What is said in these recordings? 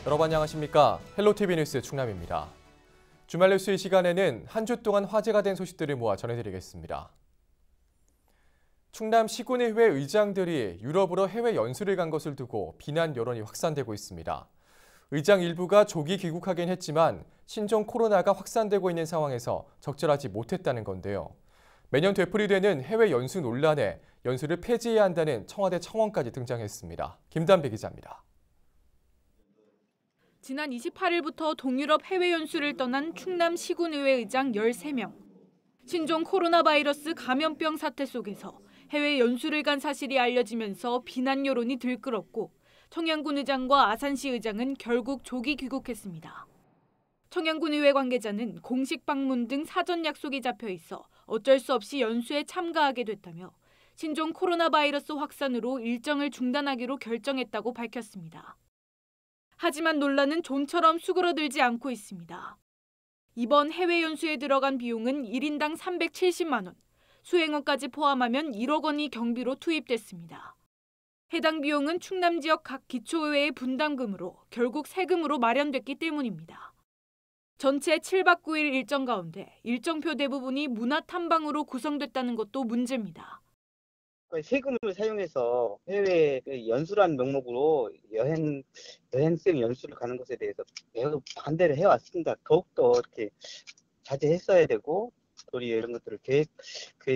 여러분 안녕하십니까? 헬로티비 뉴스 충남입니다. 주말 뉴스 이 시간에는 한 주 동안 화제가 된 소식들을 모아 전해드리겠습니다. 충남 시군의회 의장들이 유럽으로 해외 연수를 간 것을 두고 비난 여론이 확산되고 있습니다. 의장 일부가 조기 귀국하긴 했지만 신종 코로나가 확산되고 있는 상황에서 적절하지 못했다는 건데요. 매년 되풀이되는 해외 연수 논란에 연수를 폐지해야 한다는 청와대 청원까지 등장했습니다. 김단비 기자입니다. 지난 28일부터 동유럽 해외 연수를 떠난 충남 시군의회 의장 13명. 신종 코로나 바이러스 감염병 사태 속에서 해외 연수를 간 사실이 알려지면서 비난 여론이 들끓었고 청양군 의장과 아산시 의장은 결국 조기 귀국했습니다. 청양군 의회 관계자는 공식 방문 등 사전 약속이 잡혀 있어 어쩔 수 없이 연수에 참가하게 됐다며 신종 코로나 바이러스 확산으로 일정을 중단하기로 결정했다고 밝혔습니다. 하지만 논란은 좀처럼 수그러들지 않고 있습니다. 이번 해외 연수에 들어간 비용은 1인당 370만 원, 수행원까지 포함하면 1억 원이 경비로 투입됐습니다. 해당 비용은 충남 지역 각 기초의회의 분담금으로 결국 세금으로 마련됐기 때문입니다. 전체 7박 9일 일정 가운데 일정표 대부분이 문화탐방으로 구성됐다는 것도 문제입니다. 세금을 사용해서 해외 연수라는 명목으로 여행성 연수를 가는 것에 대해서 매우 반대를 해왔습니다. 더욱더 이렇게 자제했어야 되고, 우리 이런 것들을 계획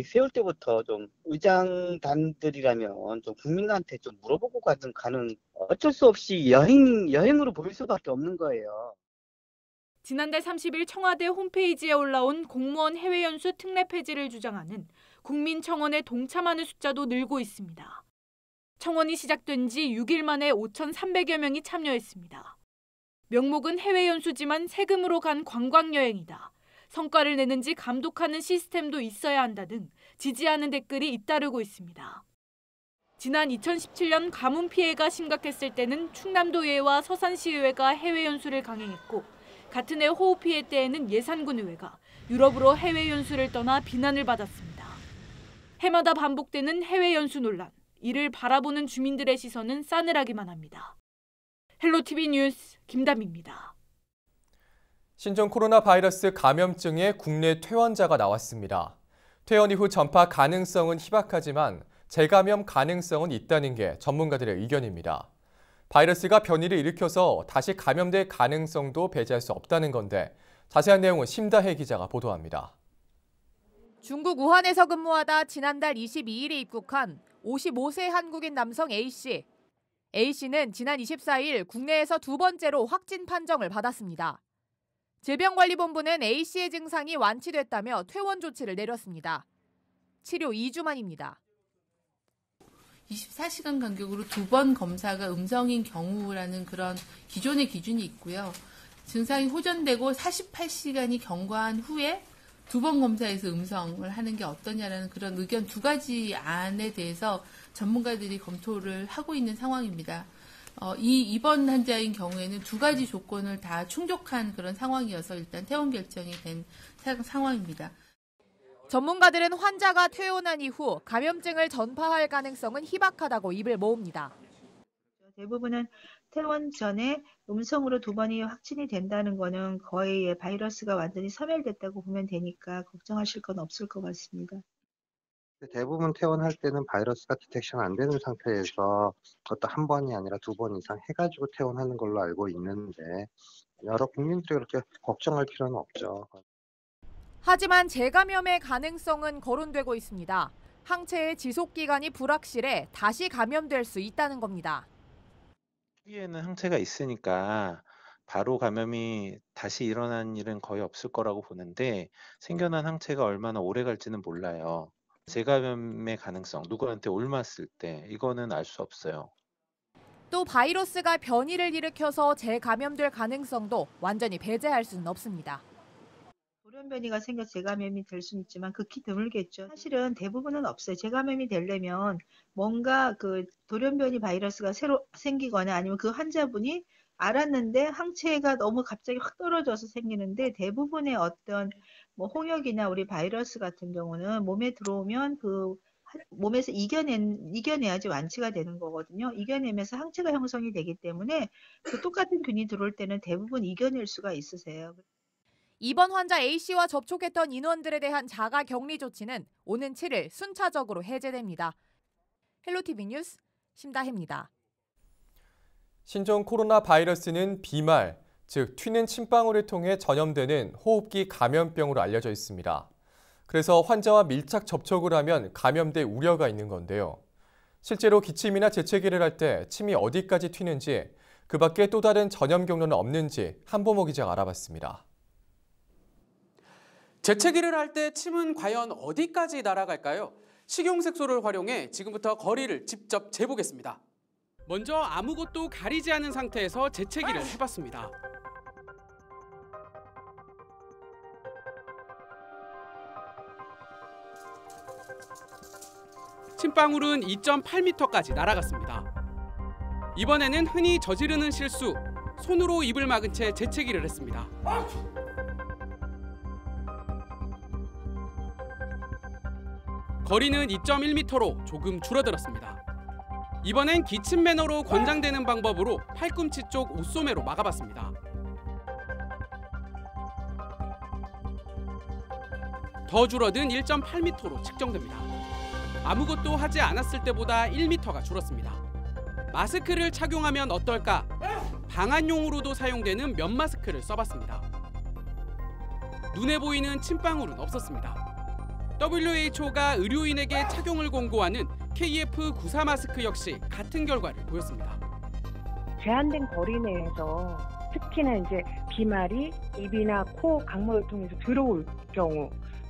세울 때부터 좀 의장단들이라면 좀 국민한테 좀 물어보고 가는 어쩔 수 없이 여행으로 보일 수밖에 없는 거예요. 지난달 30일 청와대 홈페이지에 올라온 공무원 해외 연수 특례 폐지를 주장하는 국민청원에 동참하는 숫자도 늘고 있습니다. 청원이 시작된 지 6일 만에 5,300여 명이 참여했습니다. 명목은 해외 연수지만 세금으로 간 관광여행이다. 성과를 내는지 감독하는 시스템도 있어야 한다 등 지지하는 댓글이 잇따르고 있습니다. 지난 2017년 가뭄 피해가 심각했을 때는 충남도의회와 서산시의회가 해외 연수를 강행했고 같은 해 호우 피해 때에는 예산군의회가 유럽으로 해외 연수를 떠나 비난을 받았습니다. 해마다 반복되는 해외 연수 논란, 이를 바라보는 주민들의 시선은 싸늘하기만 합니다. 헬로티비 뉴스 김담입니다. 신종 코로나 바이러스 감염증의 국내 퇴원자가 나왔습니다. 퇴원 이후 전파 가능성은 희박하지만 재감염 가능성은 있다는 게 전문가들의 의견입니다. 바이러스가 변이를 일으켜서 다시 감염될 가능성도 배제할 수 없다는 건데 자세한 내용은 심다혜 기자가 보도합니다. 중국 우한에서 근무하다 지난달 22일에 입국한 55세 한국인 남성 A씨. A씨는 지난 24일 국내에서 두 번째로 확진 판정을 받았습니다. 질병관리본부는 A씨의 증상이 완치됐다며 퇴원 조치를 내렸습니다. 치료 2주 만입니다. 24시간 간격으로 두 번 검사가 음성인 경우라는 그런 기존의 기준이 있고요. 증상이 호전되고 48시간이 경과한 후에 두 번 검사에서 음성을 하는 게 어떠냐라는 그런 의견 두 가지 안에 대해서 전문가들이 검토를 하고 있는 상황입니다. 이 입원 환자인 경우에는 두 가지 조건을 다 충족한 그런 상황이어서 일단 퇴원 결정이 된 상황입니다. 전문가들은 환자가 퇴원한 이후 감염증을 전파할 가능성은 희박하다고 입을 모읍니다. 대부분은 퇴원 전에 음성으로 두 번이 확진이 된다는 거는 거의 바이러스가 완전히 소멸됐다고 보면 되니까 걱정하실 건 없을 것 같습니다. 대부분 퇴원할 때는 바이러스가 디텍션 안 되는 상태에서 그것도 한 번이 아니라 두 번 이상 해가지고 퇴원하는 걸로 알고 있는데 여러 국민들이 그렇게 걱정할 필요는 없죠. 하지만 재감염의 가능성은 거론되고 있습니다. 항체의 지속기간이 불확실해 다시 감염될 수 있다는 겁니다. 초기에는 항체가 있으니까 바로 감염이 다시 일어나는 일은 거의 없을 거라고 보는데 생겨난 항체가 얼마나 오래 갈지는 몰라요. 재감염의 가능성, 누구한테 옮았을 때 이거는 알 수 없어요. 또 바이러스가 변이를 일으켜서 재감염될 가능성도 완전히 배제할 수는 없습니다. 돌연 변이가 생겨 재감염이 될 수는 있지만 극히 드물겠죠. 사실은 대부분은 없어요. 재감염이 되려면 뭔가 그 돌연 변이 바이러스가 새로 생기거나 아니면 그 환자분이 알았는데 항체가 너무 갑자기 확 떨어져서 생기는데 대부분의 어떤 뭐 홍역이나 우리 바이러스 같은 경우는 몸에 들어오면 그 몸에서 이겨내야지 완치가 되는 거거든요. 이겨내면서 항체가 형성이 되기 때문에 그 똑같은 균이 들어올 때는 대부분 이겨낼 수가 있으세요. 이번 환자 A씨와 접촉했던 인원들에 대한 자가 격리 조치는 오는 7일 순차적으로 해제됩니다. 헬로티비 뉴스 심다혜입니다. 신종 코로나 바이러스는 비말, 즉 튀는 침방울을 통해 전염되는 호흡기 감염병으로 알려져 있습니다. 그래서 환자와 밀착 접촉을 하면 감염될 우려가 있는 건데요. 실제로 기침이나 재채기를 할 때 침이 어디까지 튀는지, 그 밖에 또 다른 전염 경로는 없는지 한보모 기자가 알아봤습니다. 재채기를 할 때 침은 과연 어디까지 날아갈까요? 식용색소를 활용해 지금부터 거리를 직접 재보겠습니다. 먼저 아무것도 가리지 않은 상태에서 재채기를 해봤습니다. 침방울은 2.8m까지 날아갔습니다. 이번에는 흔히 저지르는 실수, 손으로 입을 막은 채 재채기를 했습니다. 거리는 2.1m로 조금 줄어들었습니다. 이번엔 기침 매너로 권장되는 방법으로 팔꿈치 쪽 옷소매로 막아봤습니다. 더 줄어든 1.8m로 측정됩니다. 아무것도 하지 않았을 때보다 1m가 줄었습니다. 마스크를 착용하면 어떨까? 방한용으로도 사용되는 면 마스크를 써봤습니다. 눈에 보이는 침방울은 없었습니다. WHO가 의료인에게 착용을 권고하는 KF94 마스크 역시 같은 결과를 보였습니다. 제한된 거리 내에서 특히나 이제 비말이 입이나 코, 강물을 통해서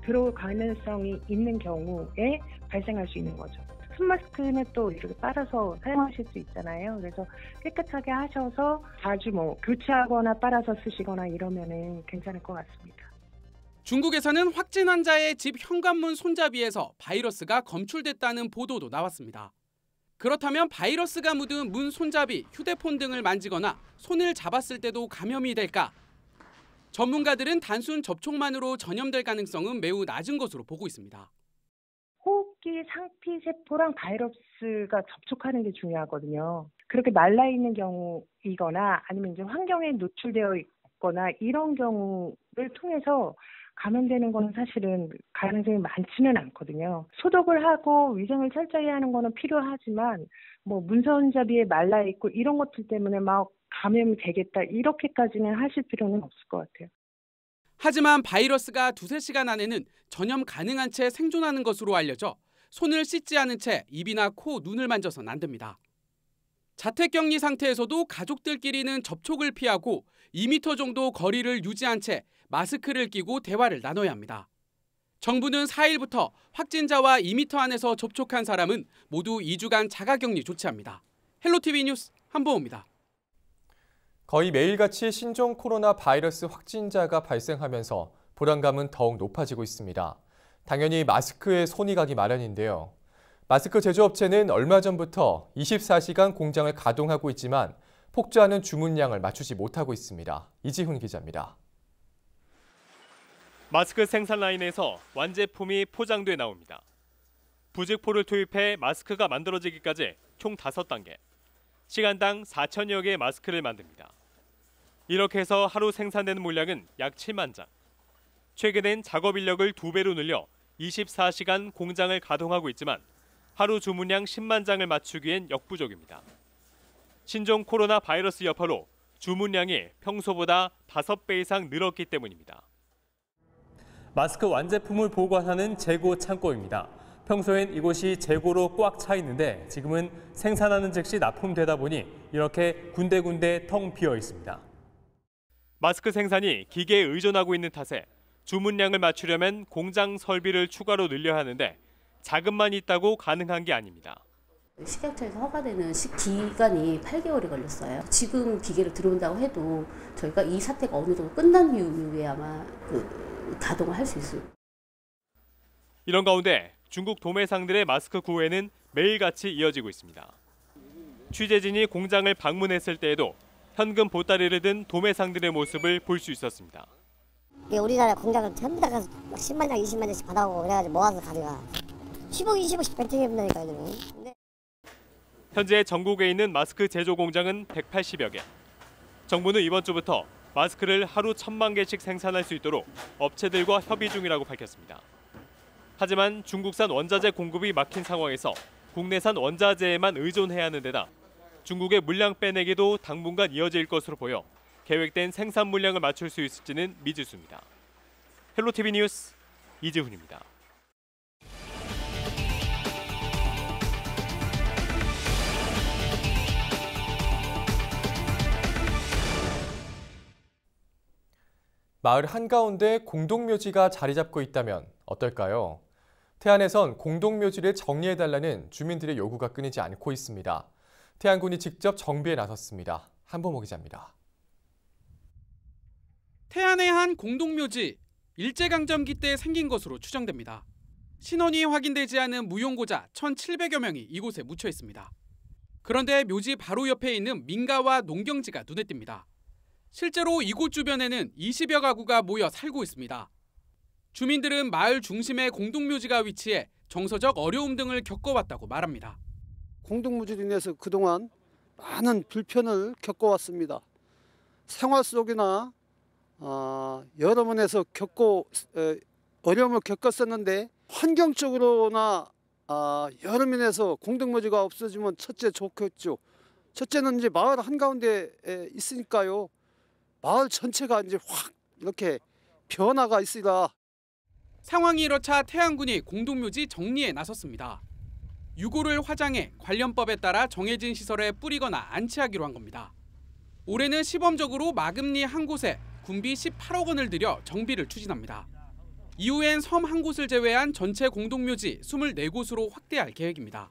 들어올 가능성이 있는 경우에 발생할 수 있는 거죠. 손 마스크는 또 이렇게 빨아서 사용하실 수 있잖아요. 그래서 깨끗하게 하셔서 자주 교체하거나 빨아서 쓰시거나 이러면은 괜찮을 것 같습니다. 중국에서는 확진 환자의 집 현관문 손잡이에서 바이러스가 검출됐다는 보도도 나왔습니다. 그렇다면 바이러스가 묻은 문 손잡이, 휴대폰 등을 만지거나 손을 잡았을 때도 감염이 될까? 전문가들은 단순 접촉만으로 전염될 가능성은 매우 낮은 것으로 보고 있습니다. 호흡기 상피세포랑 바이러스가 접촉하는 게 중요하거든요. 그렇게 말라있는 경우이거나 아니면 이제 환경에 노출되어 있거나 이런 경우를 통해서 감염되는 건 사실은 가능성이 많지는 않거든요. 소독을 하고 위생을 철저히 하는 거는 필요하지만 문손잡이에 말라있고 이런 것들 때문에 막 감염이 되겠다 이렇게까지는 하실 필요는 없을 것 같아요. 하지만 바이러스가 2-3시간 안에는 전염 가능한 채 생존하는 것으로 알려져 손을 씻지 않은 채 입이나 코, 눈을 만져서는 안 됩니다. 자택격리 상태에서도 가족들끼리는 접촉을 피하고 2m 정도 거리를 유지한 채 마스크를 끼고 대화를 나눠야 합니다. 정부는 4일부터 확진자와 2m 안에서 접촉한 사람은 모두 2주간 자가격리 조치합니다. 헬로티비 뉴스 한보호입니다. 거의 매일같이 신종 코로나 바이러스 확진자가 발생하면서 불안감은 더욱 높아지고 있습니다. 당연히 마스크에 손이 가기 마련인데요. 마스크 제조업체는 얼마 전부터 24시간 공장을 가동하고 있지만 폭주하는 주문량을 맞추지 못하고 있습니다. 이지훈 기자입니다. 마스크 생산 라인에서 완제품이 포장돼 나옵니다. 부직포를 투입해 마스크가 만들어지기까지 총 5단계, 시간당 4,000여 개의 마스크를 만듭니다. 이렇게 해서 하루 생산되는 물량은 약 7만 장. 최근엔 작업 인력을 2배로 늘려 24시간 공장을 가동하고 있지만 하루 주문량 10만 장을 맞추기엔 역부족입니다. 신종 코로나 바이러스 여파로 주문량이 평소보다 5배 이상 늘었기 때문입니다. 마스크 완제품을 보관하는 재고 창고입니다. 평소엔 이곳이 재고로 꽉 차 있는데 지금은 생산하는 즉시 납품되다 보니 이렇게 군데군데 텅 비어 있습니다. 마스크 생산이 기계에 의존하고 있는 탓에 주문량을 맞추려면 공장 설비를 추가로 늘려야 하는데 자금만 있다고 가능한 게 아닙니다. 식약처에서 허가되는 기간이 8개월이 걸렸어요. 지금 기계를 들어온다고 해도 저희가 이 사태가 어느 정도 끝난 이후에 아마 가동을 할 수 있어요. 이런 가운데 중국 도매상들의 마스크 구애는 매일같이 이어지고 있습니다. 취재진이 공장을 방문했을 때에도 현금 보따리를 든 도매상들의 모습을 볼 수 있었습니다. 우리나라 공장은 전부 다 가서 10만 장, 20만 장씩 받아오고 그래가지고 모아서 가져가. 10억, 20억씩 벤팅해 본다니까요. 네. 현재 전국에 있는 마스크 제조 공장은 180여 개. 정부는 이번 주부터 마스크를 하루 1,000만 개씩 생산할 수 있도록 업체들과 협의 중이라고 밝혔습니다. 하지만 중국산 원자재 공급이 막힌 상황에서 국내산 원자재에만 의존해야 하는 데다 중국의 물량 빼내기도 당분간 이어질 것으로 보여 계획된 생산 물량을 맞출 수 있을지는 미지수입니다. 헬로티비 뉴스 이지훈입니다. 마을 한가운데 공동묘지가 자리 잡고 있다면 어떨까요? 태안에선 공동묘지를 정리해달라는 주민들의 요구가 끊이지 않고 있습니다. 태안군이 직접 정비에 나섰습니다. 한보모 기자입니다. 태안의 한 공동묘지, 일제강점기 때 생긴 것으로 추정됩니다. 신원이 확인되지 않은 무용고자 1,700여 명이 이곳에 묻혀 있습니다. 그런데 묘지 바로 옆에 있는 민가와 농경지가 눈에 띕니다. 실제로 이곳 주변에는 20여 가구가 모여 살고 있습니다. 주민들은 마을 중심에 공동묘지가 위치해 정서적 어려움 등을 겪어왔다고 말합니다. 공동묘지로 인해서 그동안 많은 불편을 겪어왔습니다. 생활 속이나 여러 면에서 어려움을 겪었었는데 환경적으로나 여러 면에서 공동묘지가 없어지면 첫째 좋겠죠. 첫째는 이제 마을 한가운데 있으니까요. 마을 전체가 이제 확 이렇게 변화가 있으라. 상황이 이렇자 태안군이 공동묘지 정리에 나섰습니다. 유골을 화장해 관련법에 따라 정해진 시설에 뿌리거나 안치하기로 한 겁니다. 올해는 시범적으로 마금리 한 곳에 군비 18억 원을 들여 정비를 추진합니다. 이후엔 섬 한 곳을 제외한 전체 공동묘지 24곳으로 확대할 계획입니다.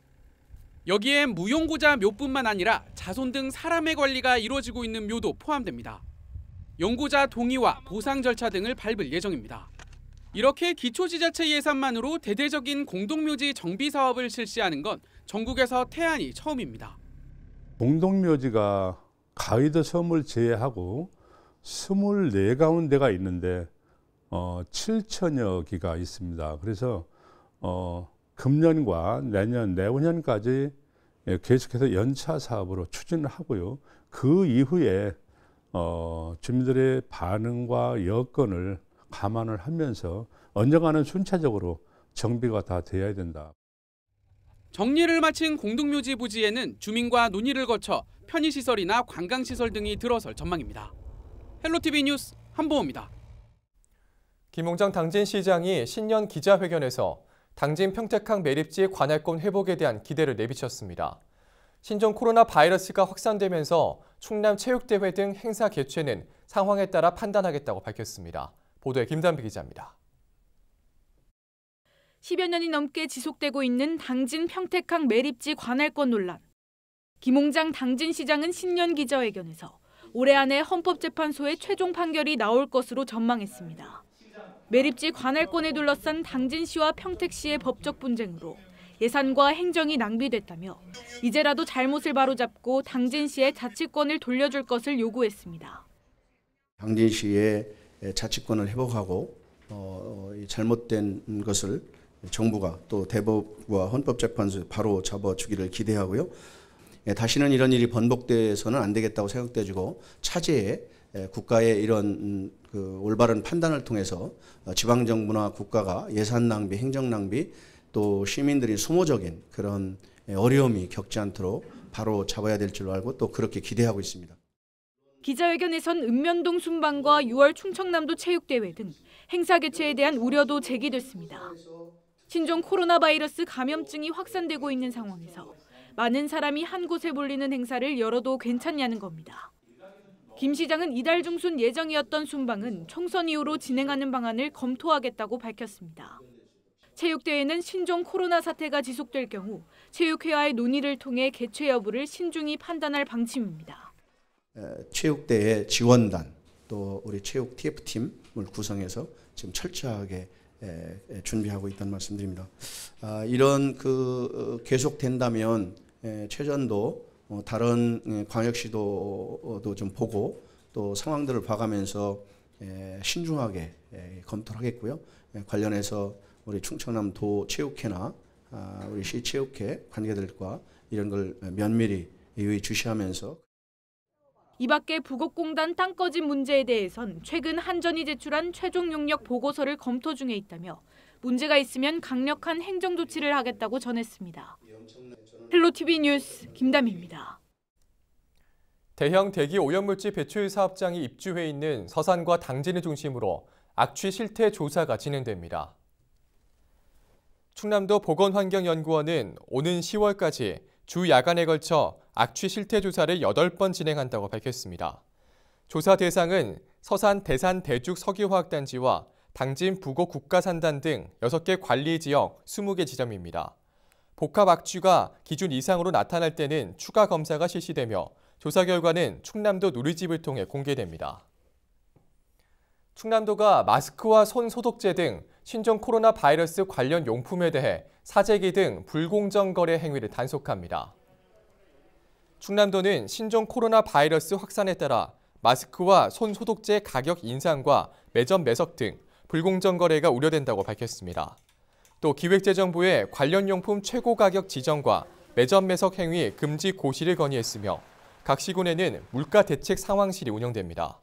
여기엔 무용고자 묘뿐만 아니라 자손 등 사람의 관리가 이루어지고 있는 묘도 포함됩니다. 연고자 동의와 보상 절차 등을 밟을 예정입니다. 이렇게 기초지자체 예산만으로 대대적인 공동묘지 정비 사업을 실시하는 건 전국에서 태안이 처음입니다. 공동묘지가 가이드 섬을 제외하고 24가운데가 있는데 7천여 기가 있습니다. 그래서 금년과 내후년까지 계속해서 연차 사업으로 추진을 하고요. 그 이후에 주민들의 반응과 여건을 감안을 하면서 언젠가는 순차적으로 정비가 다 돼야 된다. 정리를 마친 공동묘지 부지에는 주민과 논의를 거쳐 편의시설이나 관광시설 등이 들어설 전망입니다. 헬로티비 뉴스 한보호입니다. 김홍장 당진시장이 신년 기자회견에서 당진 평택항 매립지 관할권 회복에 대한 기대를 내비쳤습니다. 신종 코로나 바이러스가 확산되면서 충남 체육대회 등 행사 개최는 상황에 따라 판단하겠다고 밝혔습니다. 보도에 김단비 기자입니다. 10여 년이 넘게 지속되고 있는 당진 평택항 매립지 관할권 논란. 김홍장 당진시장은 신년 기자회견에서 올해 안에 헌법재판소의 최종 판결이 나올 것으로 전망했습니다. 매립지 관할권에 둘러싼 당진시와 평택시의 법적 분쟁으로 예산과 행정이 낭비됐다며 이제라도 잘못을 바로잡고 당진시의 자치권을 돌려줄 것을 요구했습니다. 당진시의 자치권을 회복하고 잘못된 것을 정부가 또 대법과 헌법재판소에 바로 잡아주기를 기대하고요. 다시는 이런 일이 번복돼서는 안 되겠다고 생각되고 차제에 국가의 이런 올바른 판단을 통해서 지방정부나 국가가 예산 낭비, 행정 낭비 또 시민들이 소모적인 그런 어려움이 겪지 않도록 바로 잡아야 될 줄 알고 또 그렇게 기대하고 있습니다. 기자회견에선 읍면동 순방과 6월 충청남도 체육대회 등 행사 개최에 대한 우려도 제기됐습니다. 신종 코로나 바이러스 감염증이 확산되고 있는 상황에서 많은 사람이 한 곳에 몰리는 행사를 열어도 괜찮냐는 겁니다. 김 시장은 이달 중순 예정이었던 순방은 총선 이후로 진행하는 방안을 검토하겠다고 밝혔습니다. 체육대회는 신종 코로나 사태가 지속될 경우 체육회와의 논의를 통해 개최 여부를 신중히 판단할 방침입니다. 체육대회 지원단 또 우리 체육 TF팀을 구성해서 지금 철저하게 준비하고 있다는 말씀드립니다. 이런 계속된다면 최전도 다른 광역시도도 좀 보고 또 상황들을 봐가면서 신중하게 검토를 하겠고요. 관련해서 우리 충청남도 체육회나 우리 시체육회 관계들과 이런 걸 면밀히 주시하면서 이 밖에 부곡공단 땅꺼짐 문제에 대해선 최근 한전이 제출한 최종 용역 보고서를 검토 중에 있다며 문제가 있으면 강력한 행정 조치를 하겠다고 전했습니다. 헬로티비 뉴스 김다미입니다. 대형 대기 오염물질 배출 사업장이 입주해 있는 서산과 당진을 중심으로 악취 실태 조사가 진행됩니다. 충남도 보건환경연구원은 오는 10월까지 주 야간에 걸쳐 악취 실태 조사를 8번 진행한다고 밝혔습니다. 조사 대상은 서산 대산 대죽 석유화학단지와 당진 부곡 국가산단 등 6개 관리지역 20개 지점입니다. 복합 악취가 기준 이상으로 나타날 때는 추가 검사가 실시되며 조사 결과는 충남도 누리집을 통해 공개됩니다. 충남도가 마스크와 손 소독제 등 신종 코로나 바이러스 관련 용품에 대해 사재기 등 불공정 거래 행위를 단속합니다. 충남도는 신종 코로나 바이러스 확산에 따라 마스크와 손 소독제 가격 인상과 매점 매석 등 불공정 거래가 우려된다고 밝혔습니다. 또 기획재정부에 관련 용품 최고 가격 지정과 매점 매석 행위 금지 고시를 건의했으며 각 시군에는 물가 대책 상황실이 운영됩니다.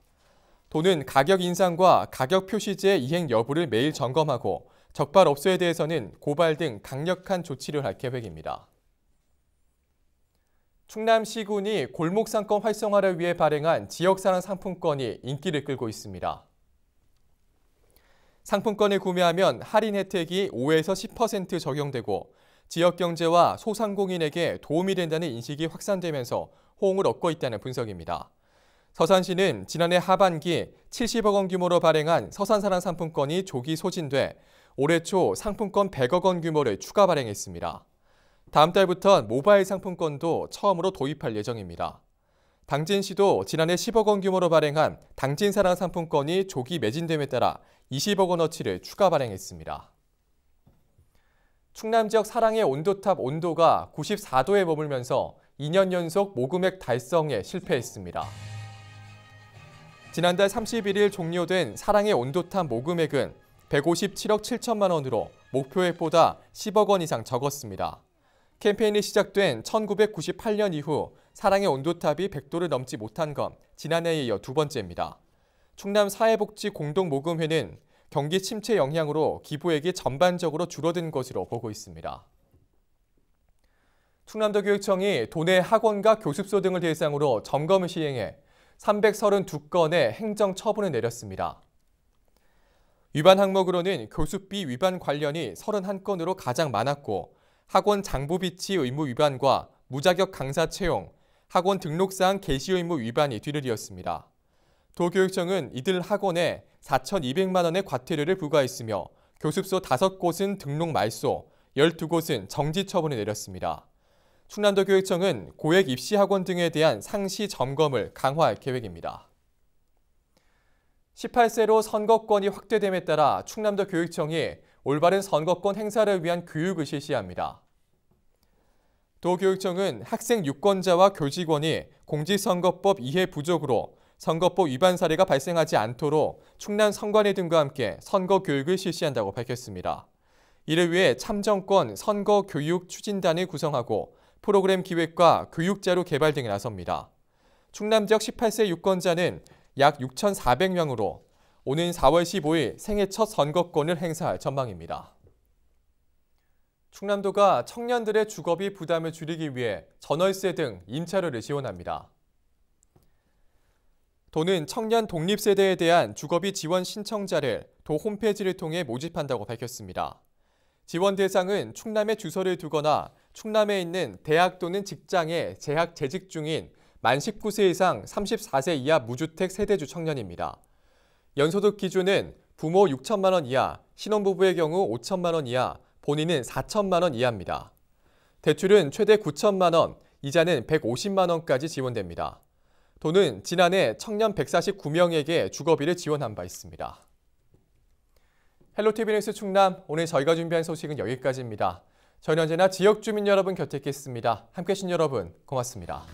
도는 가격 인상과 가격 표시제 이행 여부를 매일 점검하고 적발업소에 대해서는 고발 등 강력한 조치를 할 계획입니다. 충남시군이 골목상권 활성화를 위해 발행한 지역사랑 상품권이 인기를 끌고 있습니다. 상품권을 구매하면 할인 혜택이 5에서 10% 적용되고 지역경제와 소상공인에게 도움이 된다는 인식이 확산되면서 호응을 얻고 있다는 분석입니다. 서산시는 지난해 하반기 70억 원 규모로 발행한 서산사랑 상품권이 조기 소진돼 올해 초 상품권 100억 원 규모를 추가 발행했습니다. 다음 달부터 모바일 상품권도 처음으로 도입할 예정입니다. 당진시도 지난해 10억 원 규모로 발행한 당진사랑 상품권이 조기 매진됨에 따라 20억 원어치를 추가 발행했습니다. 충남 지역 사랑의 온도탑 온도가 94도에 머물면서 2년 연속 모금액 달성에 실패했습니다. 지난달 31일 종료된 사랑의 온도탑 모금액은 157억 7천만 원으로 목표액보다 10억 원 이상 적었습니다. 캠페인이 시작된 1998년 이후 사랑의 온도탑이 100도를 넘지 못한 건 지난해에 이어 두 번째입니다. 충남 사회복지공동모금회는 경기 침체 영향으로 기부액이 전반적으로 줄어든 것으로 보고 있습니다. 충남도 교육청이 도내 학원과 교습소 등을 대상으로 점검을 시행해 332건의 행정 처분을 내렸습니다. 위반 항목으로는 교습비 위반 관련이 31건으로 가장 많았고 학원 장부 비치 의무 위반과 무자격 강사 채용, 학원 등록사항 게시 의무 위반이 뒤를 이었습니다. 도교육청은 이들 학원에 4,200만 원의 과태료를 부과했으며 교습소 5곳은 등록 말소, 12곳은 정지 처분을 내렸습니다. 충남도 교육청은 고액 입시 학원 등에 대한 상시 점검을 강화할 계획입니다. 18세로 선거권이 확대됨에 따라 충남도 교육청이 올바른 선거권 행사를 위한 교육을 실시합니다. 도교육청은 학생 유권자와 교직원이 공직선거법 이해 부족으로 선거법 위반 사례가 발생하지 않도록 충남 선관위 등과 함께 선거 교육을 실시한다고 밝혔습니다. 이를 위해 참정권 선거 교육 추진단을 구성하고 프로그램 기획과 교육자료 개발 등에 나섭니다. 충남 지역 18세 유권자는 약 6,400명으로 오는 4월 15일 생애 첫 선거권을 행사할 전망입니다. 충남도가 청년들의 주거비 부담을 줄이기 위해 전월세 등 임차료를 지원합니다. 도는 청년 독립세대에 대한 주거비 지원 신청자를 도 홈페이지를 통해 모집한다고 밝혔습니다. 지원 대상은 충남에 주소를 두거나 충남에 있는 대학 또는 직장에 재학 재직 중인 만 19세 이상 34세 이하 무주택 세대주 청년입니다. 연소득 기준은 부모 6천만 원 이하, 신혼부부의 경우 5천만 원 이하, 본인은 4천만 원 이하입니다. 대출은 최대 9천만 원, 이자는 150만 원까지 지원됩니다. 도는 지난해 청년 149명에게 주거비를 지원한 바 있습니다. 헬로티비 뉴스 충남, 오늘 저희가 준비한 소식은 여기까지입니다. 저희는 언제나 지역 주민 여러분 곁에 있겠습니다. 함께해 주신 여러분 고맙습니다.